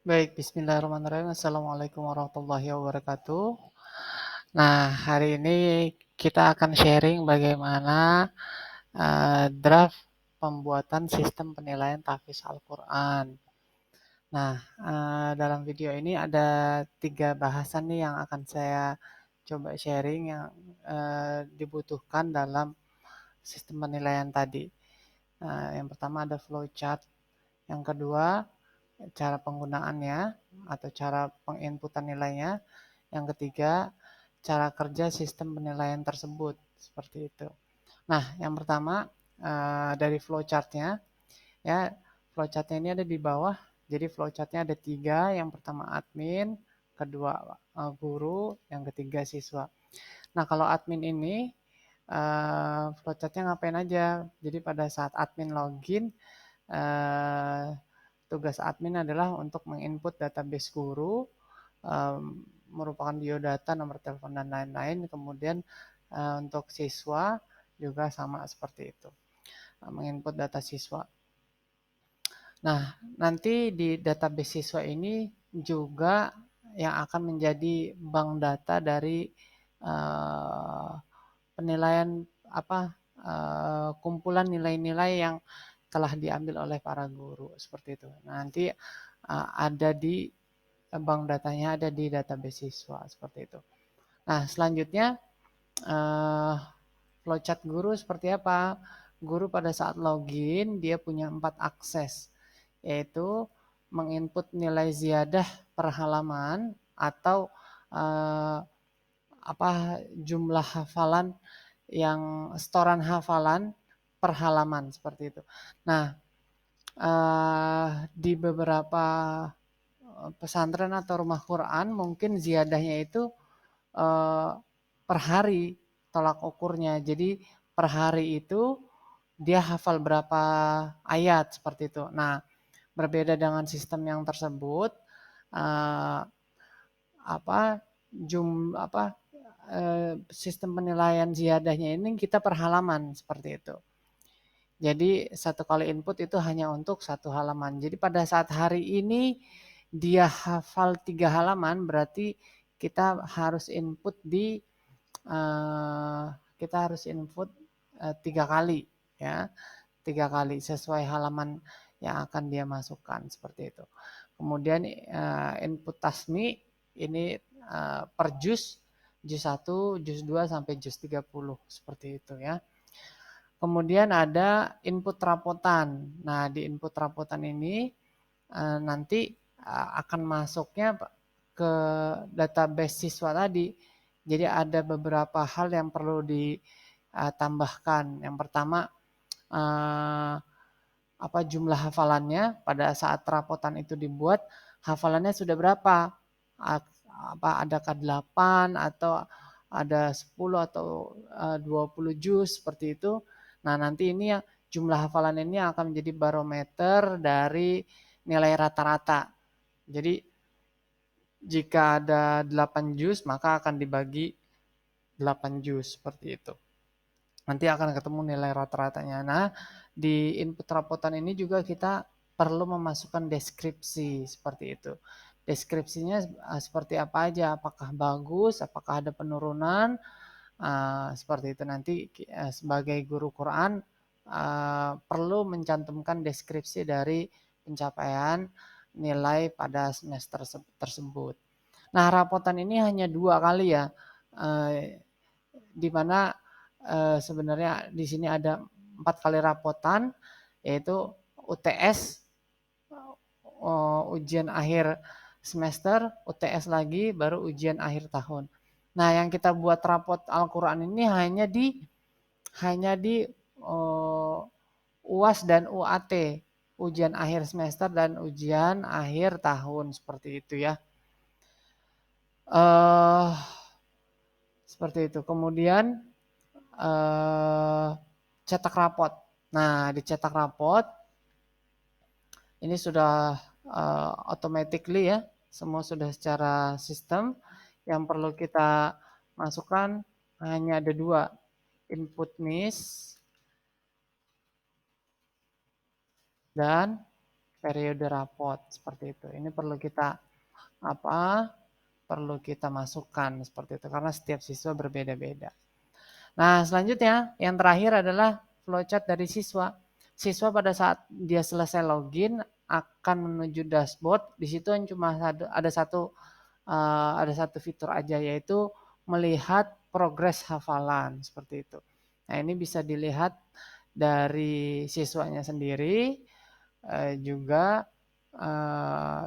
Baik, bismillahirrahmanirrahim. Assalamualaikum warahmatullahi wabarakatuh. Nah, hari ini kita akan sharing bagaimana draft pembuatan sistem penilaian tahfiz Al-Quran. Nah, dalam video ini ada 3 bahasan nih yang akan saya coba sharing yang dibutuhkan dalam sistem penilaian tadi. Yang pertama ada flowchart, yang kedua cara penggunaannya atau cara penginputan nilainya. Yang ketiga, cara kerja sistem penilaian tersebut. Seperti itu. Nah, yang pertama dari flowchartnya, ya flowchartnya ini ada di bawah. Jadi flowchartnya ada 3. Yang pertama admin, kedua guru, yang ketiga siswa. Nah, kalau admin ini flowchartnya ngapain aja? Jadi pada saat admin login, tugas admin adalah untuk menginput database guru, merupakan biodata, nomor telepon, dan lain-lain. Kemudian untuk siswa juga sama seperti itu, menginput data siswa. Nah, nanti di database siswa ini juga yang akan menjadi bank data dari penilaian kumpulan nilai-nilai yang telah diambil oleh para guru seperti itu. Nanti ada di bank datanya ada di database siswa seperti itu. Nah, selanjutnya flowchart guru seperti apa? Guru pada saat login dia punya 4 akses, yaitu menginput nilai ziyadah per halaman atau jumlah hafalan yang setoran hafalan per halaman seperti itu. Nah, di beberapa pesantren atau rumah Quran mungkin ziyadahnya itu per hari tolak ukurnya. Jadi per hari itu dia hafal berapa ayat seperti itu. Nah, berbeda dengan sistem yang tersebut, sistem penilaian ziyadahnya ini kita per halaman seperti itu. Jadi satu kali input itu hanya untuk satu halaman. Jadi pada saat hari ini dia hafal 3 halaman, berarti kita harus input 3 kali, ya, 3 kali sesuai halaman yang akan dia masukkan seperti itu. Kemudian input tasmi ini per juz 1, juz 2 sampai juz 30 seperti itu ya. Kemudian ada input rapotan. Nah, di input rapotan ini nanti akan masuknya ke database siswa tadi. Jadi ada beberapa hal yang perlu ditambahkan. Yang pertama jumlah hafalannya pada saat rapotan itu dibuat, hafalannya sudah berapa? Adakah 8 atau ada 10 atau 20 juz seperti itu. Nah, nanti ini ya jumlah hafalan ini akan menjadi barometer dari nilai rata-rata. Jadi jika ada 8 juz maka akan dibagi 8 juz seperti itu. Nanti akan ketemu nilai rata-ratanya. Nah, di input rapotan ini juga kita perlu memasukkan deskripsi seperti itu. Deskripsinya seperti apa aja, apakah bagus, apakah ada penurunan, seperti itu. Nanti sebagai guru Quran perlu mencantumkan deskripsi dari pencapaian nilai pada semester tersebut. Nah, rapotan ini hanya 2 kali ya, di mana sebenarnya di sini ada 4 kali rapotan, yaitu UTS, ujian akhir semester, UTS lagi, baru ujian akhir tahun. Nah, yang kita buat rapot Al-Quran ini hanya di UAS dan UAT, ujian akhir semester dan ujian akhir tahun seperti itu ya. Seperti itu. Kemudian cetak rapot. Nah, di cetak rapot ini sudah automatically ya, semua sudah secara sistem. Yang perlu kita masukkan hanya ada 2, input NIS dan periode rapot seperti itu. Ini perlu kita masukkan seperti itu karena setiap siswa berbeda-beda. Nah, selanjutnya yang terakhir adalah flowchart dari siswa. Siswa pada saat dia selesai login akan menuju dashboard. Di situ cuma ada satu fitur aja, yaitu melihat progres hafalan seperti itu. Nah, ini bisa dilihat dari siswanya sendiri, juga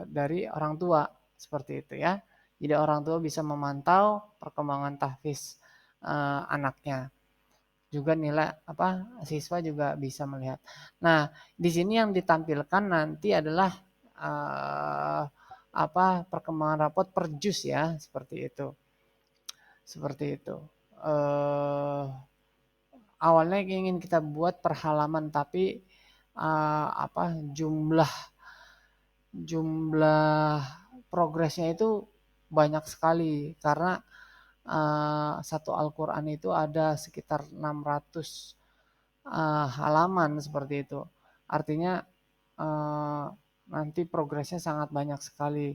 dari orang tua seperti itu ya. Jadi orang tua bisa memantau perkembangan tahfiz anaknya. Juga nilai siswa juga bisa melihat. Nah, di sini yang ditampilkan nanti adalah perkembangan rapot per juz ya, seperti itu. Seperti itu. Awalnya ingin kita buat per halaman, tapi jumlah progresnya itu banyak sekali karena satu Al-Quran itu ada sekitar 600 halaman seperti itu. Artinya nanti progresnya sangat banyak sekali.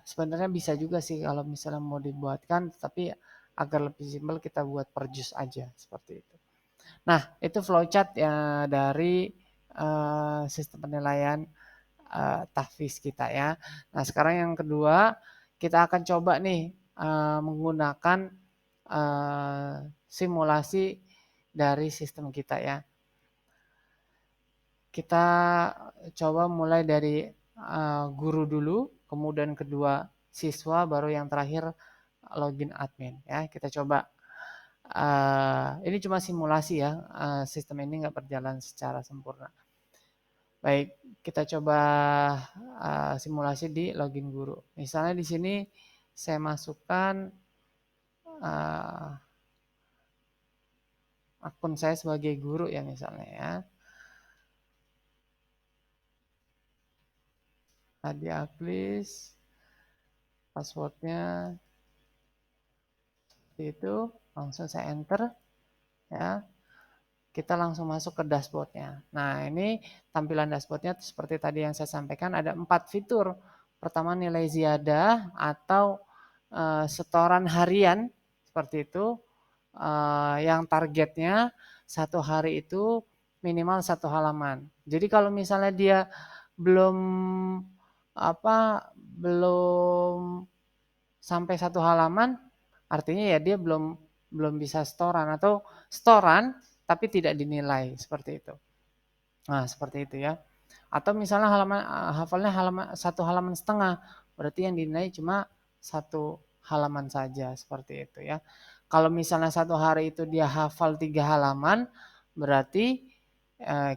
Sebenarnya bisa juga sih kalau misalnya mau dibuatkan, tapi agar lebih simpel kita buat per juz aja seperti itu. Nah, itu flowchart ya dari sistem penilaian tahfiz kita ya. Nah, sekarang yang kedua, kita akan coba nih menggunakan simulasi dari sistem kita ya. Kita coba mulai dari guru dulu, kemudian kedua siswa, baru yang terakhir login admin ya. Kita coba. Ini cuma simulasi ya, sistem ini nggak berjalan secara sempurna. Baik, kita coba simulasi di login guru. Misalnya di sini saya masukkan akun saya sebagai guru ya misalnya ya. Hadi Aklis, passwordnya seperti itu, langsung saya enter ya. Kita langsung masuk ke dashboardnya. Nah, ini tampilan dashboardnya seperti tadi yang saya sampaikan, ada 4 fitur. Pertama, nilai ziyadah atau setoran harian seperti itu, yang targetnya satu hari itu minimal 1 halaman. Jadi kalau misalnya dia belum belum sampai 1 halaman, artinya ya dia belum bisa setoran, atau setoran tapi tidak dinilai seperti itu. Nah, seperti itu ya. Atau misalnya hafalnya 1 halaman setengah, berarti yang dinilai cuma 1 halaman saja seperti itu ya. Kalau misalnya 1 hari itu dia hafal 3 halaman, berarti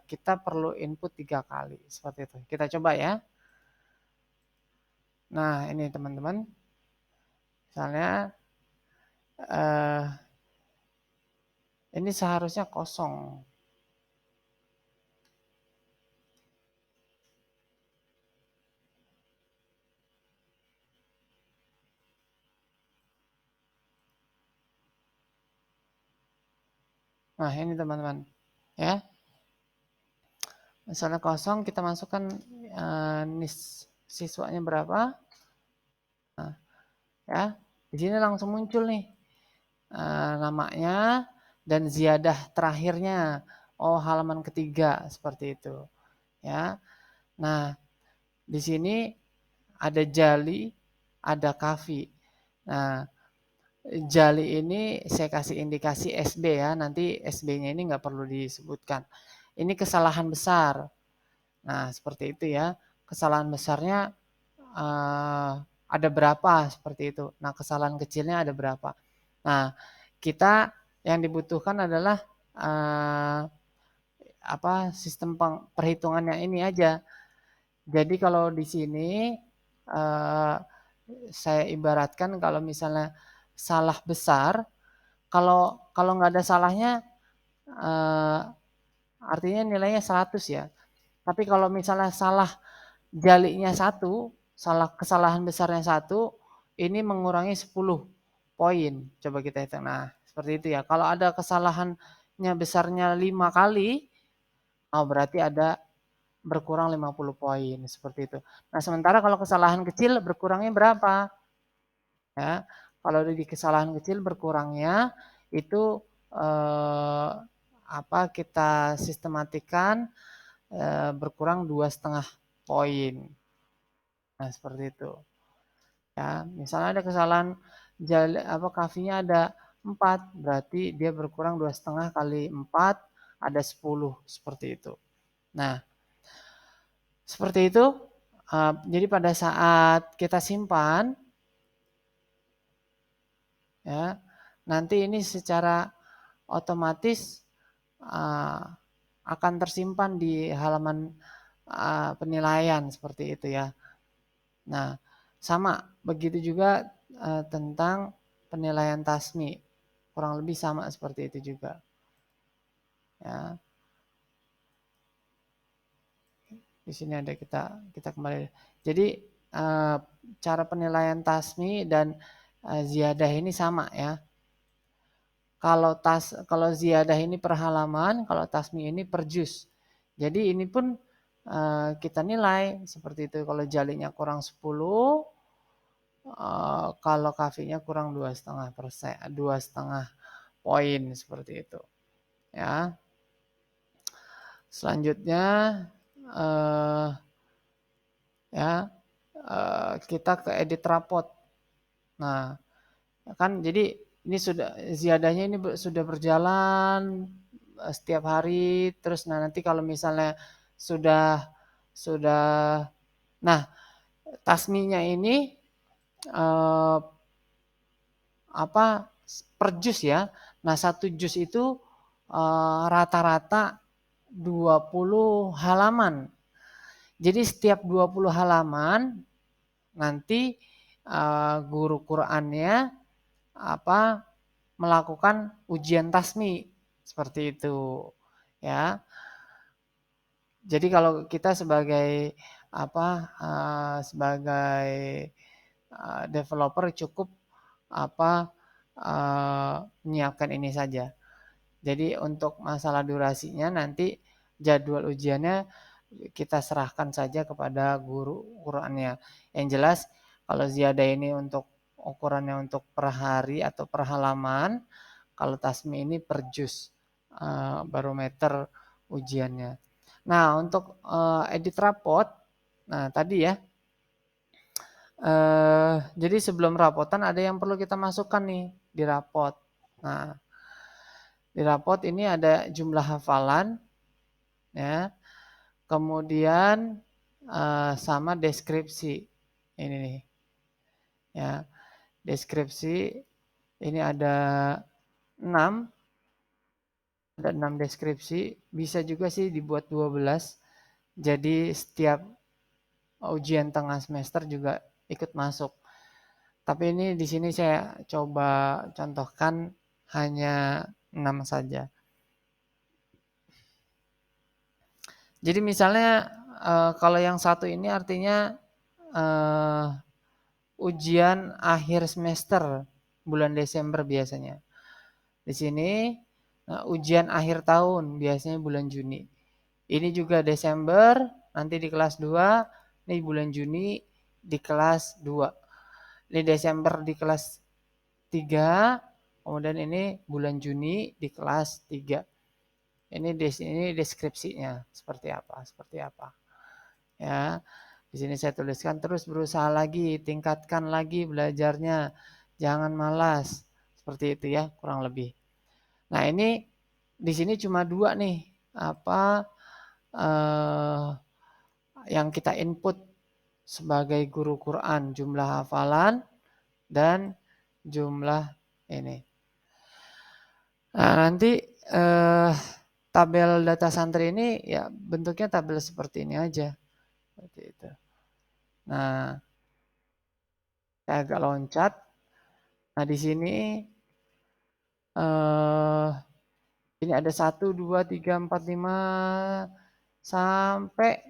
kita perlu input 3 kali seperti itu. Kita coba ya. Nah, ini teman-teman. Misalnya ini seharusnya kosong. Nah, ini teman-teman. Ya. Misalnya kosong, kita masukkan NIS siswanya berapa. Nah, ya. Di sini langsung muncul nih namanya dan ziyadah terakhirnya. Oh, halaman ketiga seperti itu. Ya. Nah, di sini ada jali, ada kafi. Nah, jali ini saya kasih indikasi SB ya, nanti SB-nya ini nggak perlu disebutkan. Ini kesalahan besar. Nah, seperti itu ya. Kesalahan besarnya ada berapa seperti itu. Nah, kesalahan kecilnya ada berapa. Nah, kita yang dibutuhkan adalah sistem perhitungannya ini aja. Jadi kalau di sini saya ibaratkan kalau misalnya salah besar, kalau nggak ada salahnya artinya nilainya 100 ya. Tapi kalau misalnya salah jalinya 1, kesalahan besarnya 1, ini mengurangi 10 poin. Coba kita hitung. Nah, seperti itu ya. Kalau ada kesalahannya besarnya 5 kali, oh berarti ada berkurang 50 poin seperti itu. Nah, sementara kalau kesalahan kecil berkurangnya berapa? Ya, kalau di kesalahan kecil berkurangnya itu kita sistematikan berkurang 2,5 poin. Nah, seperti itu. Ya, misalnya ada kesalahan kafinya ada 4, berarti dia berkurang 2,5 kali 4 ada 10 seperti itu. Nah, seperti itu. Jadi pada saat kita simpan, ya, nanti ini secara otomatis akan tersimpan di halaman penilaian seperti itu ya. Nah, sama begitu juga tentang penilaian tasmi, kurang lebih sama seperti itu juga. Ya. Di sini ada kita kembali. Jadi cara penilaian tasmi dan ziyadah ini sama ya. Kalau ziyadah ini per halaman, kalau tasmi ini per juz. Jadi ini pun kita nilai seperti itu. Kalau jalinya kurang 10, kalau kafinya kurang 2,5%, 2,5 poin seperti itu. Ya. Selanjutnya kita ke edit rapot. Nah, kan jadi ini sudah ziyadahnya ini sudah berjalan setiap hari, terus nanti kalau misalnya sudah nah, tasminya ini per juz ya. Nah, 1 juz itu rata-rata 20 halaman. Jadi setiap 20 halaman nanti guru Qur'annya melakukan ujian tasmi seperti itu ya. Jadi kalau kita sebagai developer cukup menyiapkan ini saja. Jadi untuk masalah durasinya nanti jadwal ujiannya kita serahkan saja kepada guru Qur'annya. Yang jelas kalau ziyadah ini untuk ukurannya untuk per hari atau per halaman, kalau tasmi ini per juz barometer ujiannya. Nah, untuk edit rapot, nah tadi ya, jadi sebelum rapotan ada yang perlu kita masukkan nih di rapot. Nah, di rapot ini ada jumlah hafalan, ya, kemudian sama deskripsi ini nih, ya, deskripsi ini ada 6 deskripsi, bisa juga sih dibuat 12. Jadi setiap ujian tengah semester juga ikut masuk. Tapi ini di sini saya coba contohkan hanya 6 saja. Jadi misalnya kalau yang satu ini artinya ujian akhir semester bulan Desember biasanya. Di sini ujian akhir tahun biasanya bulan Juni. Ini juga Desember, nanti di kelas 2, ini bulan Juni di kelas 2. Ini Desember di kelas 3, kemudian ini bulan Juni di kelas 3. Ini deskripsinya seperti apa. Ya. Di sini saya tuliskan terus berusaha lagi, tingkatkan lagi belajarnya. Jangan malas. Seperti itu ya, kurang lebih. Nah, ini di sini cuma 2 nih yang kita input sebagai guru Quran, jumlah hafalan dan jumlah ini. Nah, nanti tabel data santri ini ya bentuknya tabel seperti ini aja. Seperti itu. Nah, saya agak loncat. Nah, di sini ini ada 1, 2, 3, 4, 5 sampai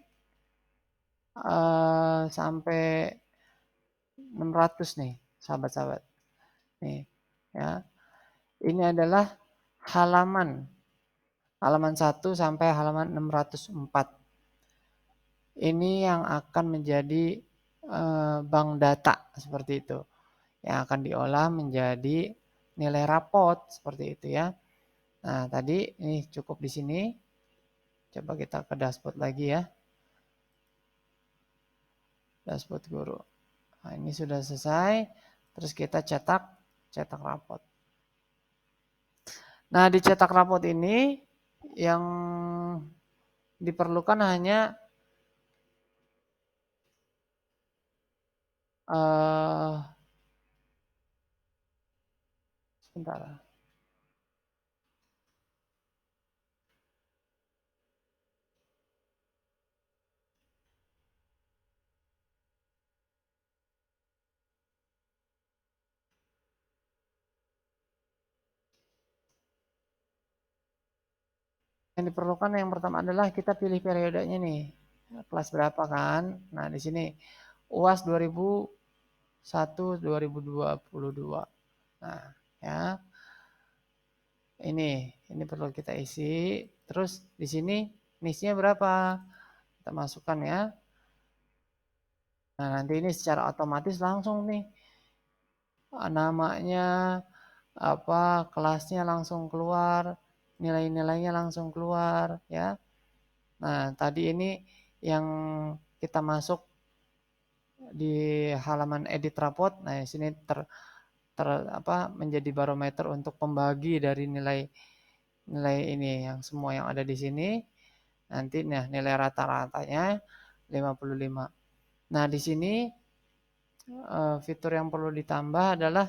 600 nih, sahabat-sahabat. Nih, ya. Ini adalah halaman 1 sampai halaman 604. Ini yang akan menjadi bank data seperti itu. Yang akan diolah menjadi nilai rapot seperti itu ya. Nah, tadi ini cukup di sini. Coba kita ke dashboard lagi ya. Dashboard guru. Nah, ini sudah selesai. Terus kita cetak rapot. Nah, di cetak rapot ini yang diperlukan hanya sebentar. Yang diperlukan yang pertama adalah kita pilih periodenya nih. Kelas berapa kan? Nah, di sini UAS 2001 2022. Nah, ya. Ini perlu kita isi. Terus di sini NIS-nya berapa? Kita masukkan ya. Nah, nanti ini secara otomatis langsung nih namanya apa kelasnya langsung keluar, nilai-nilainya langsung keluar ya. Nah, tadi ini yang kita masuk di halaman edit raport. Nah, di sini menjadi barometer untuk pembagi dari nilai ini yang semua yang ada di sini. Nanti nah nilai rata-ratanya 55. Nah, di sini fitur yang perlu ditambah adalah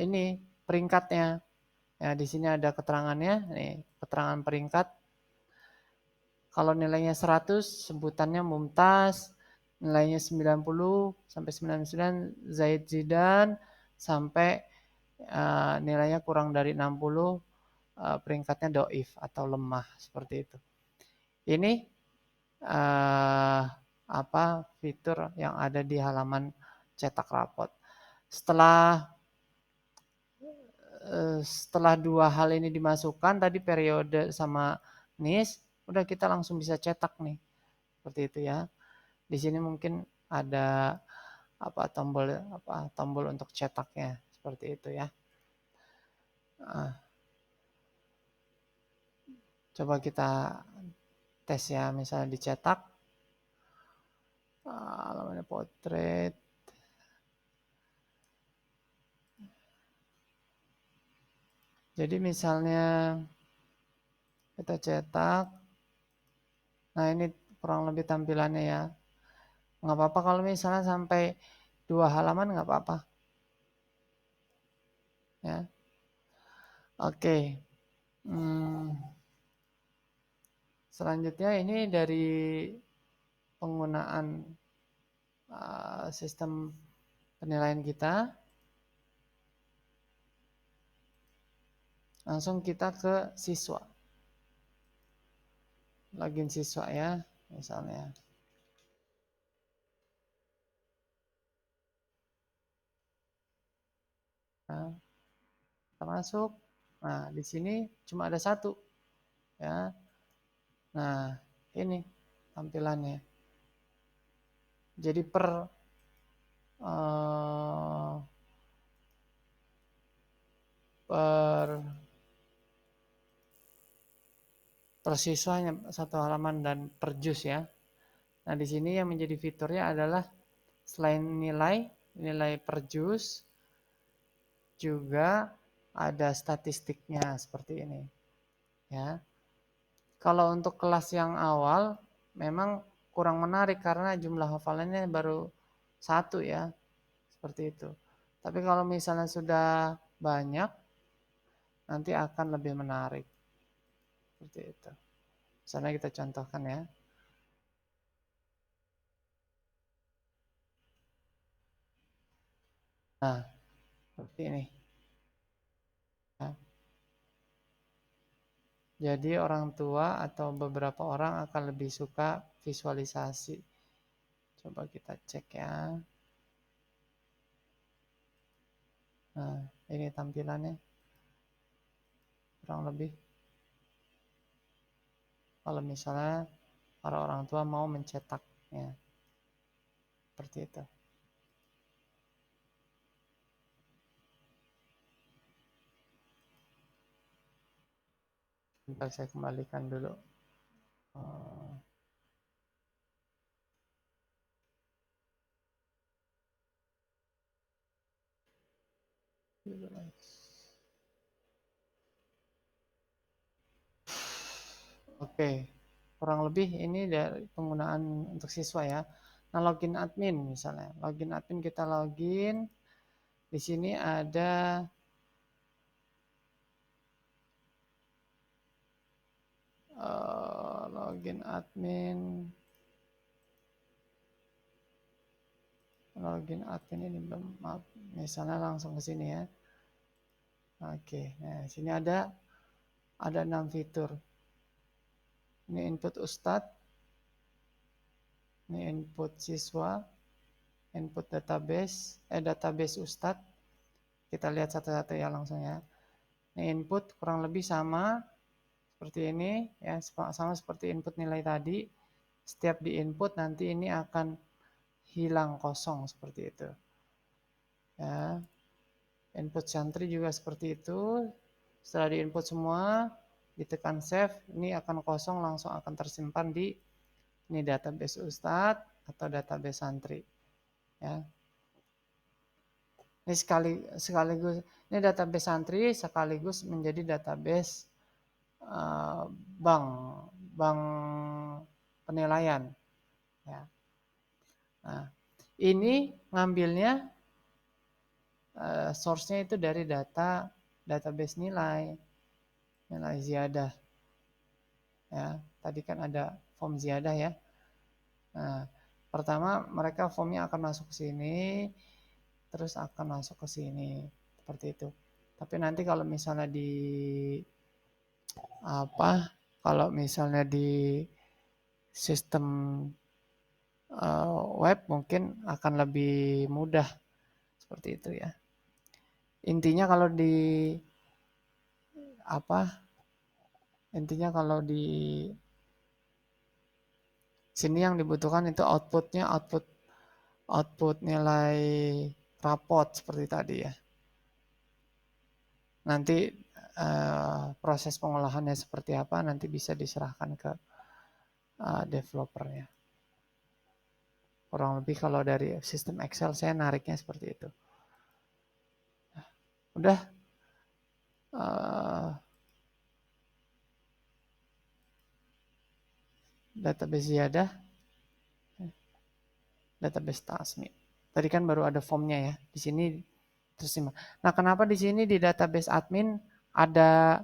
ini peringkatnya. Ya, di sini ada keterangannya, nih, keterangan peringkat. Kalau nilainya 100, sebutannya Mumtaz, nilainya 90 sampai 99 Zaid Zidan, sampai nilainya kurang dari 60 peringkatnya doif atau lemah seperti itu. Ini fitur yang ada di halaman cetak rapot. Setelah dua hal ini dimasukkan tadi periode sama NIS, udah kita langsung bisa cetak nih. Seperti itu ya. Di sini mungkin ada tombol untuk cetaknya seperti itu ya. Coba kita tes ya, misalnya dicetak alamatnya potret. Jadi misalnya kita cetak, nah ini kurang lebih tampilannya ya. Nggak apa-apa kalau misalnya sampai 2 halaman nggak apa-apa. Ya. Oke. Selanjutnya ini dari penggunaan sistem penilaian kita. Langsung kita ke siswa. Login siswa ya, misalnya. Nah, kita masuk. Nah, di sini cuma ada satu. Ya. Nah, ini tampilannya. Jadi per siswa hanya satu halaman dan per juz ya. Nah, di sini yang menjadi fiturnya adalah selain nilai per juz, juga ada statistiknya seperti ini. Ya. Kalau untuk kelas yang awal, memang kurang menarik karena jumlah hafalannya baru satu ya, seperti itu. Tapi kalau misalnya sudah banyak, nanti akan lebih menarik. Seperti itu. Misalnya kita contohkan ya. Nah, seperti ini. Ya. Jadi orang tua atau beberapa orang akan lebih suka visualisasi. Coba kita cek ya. Nah, ini tampilannya. Kurang lebih. Kalau misalnya para orang tua mau mencetaknya. Seperti itu. Bentar saya kembalikan dulu. Oh. Oke, kurang lebih ini dari penggunaan untuk siswa ya. Nah, login admin misalnya. Login admin kita login. Di sini ada login admin. Login admin ini belum, maaf. Misalnya langsung ke sini ya. Oke, nah sini ada 6 fitur. Ini input Ustadz, ini input siswa, input database Ustadz. Kita lihat satu-satu ya langsung ya. Ini input kurang lebih sama seperti ini ya, sama seperti input nilai tadi. Setiap di input nanti ini akan hilang kosong seperti itu. Ya. Input santri juga seperti itu. Setelah di input semua, ditekan save, ini akan kosong langsung akan tersimpan di ini database Ustadz atau database santri. Ya. Ini sekaligus ini database santri sekaligus menjadi database bank penilaian. Ya. Nah, ini ngambilnya source-nya itu dari database nilai ziyadah. Ya, tadi kan ada form ziyadah ya. Nah, pertama mereka formnya akan masuk ke sini, terus akan masuk ke sini, seperti itu. Tapi nanti kalau misalnya kalau misalnya di sistem web mungkin akan lebih mudah seperti itu ya. Intinya kalau di sini yang dibutuhkan itu output nilai rapot seperti tadi ya. Nanti proses pengolahannya seperti apa nanti bisa diserahkan ke developernya. Kurang lebih kalau dari sistem Excel saya nariknya seperti itu. Udah database ziyadah, database tasmi. Tadi kan baru ada formnya ya. Di sini tersimpan. Nah, kenapa di sini di database admin ada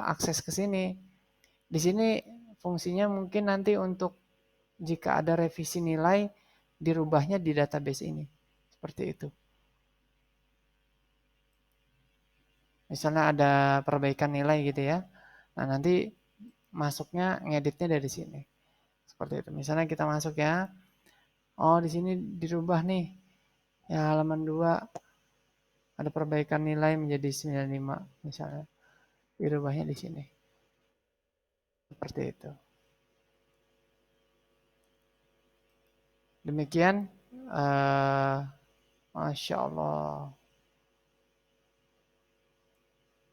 akses ke sini? Di sini fungsinya mungkin nanti untuk jika ada revisi nilai dirubahnya di database ini. Seperti itu. Misalnya ada perbaikan nilai gitu ya. Nah, nanti masuknya ngeditnya dari sini. Seperti itu. Misalnya kita masuk ya. Oh, di sini dirubah nih. Ya, halaman 2 ada perbaikan nilai menjadi 95 misalnya. Dirubahnya di sini. Seperti itu. Demikian. Masya Allah.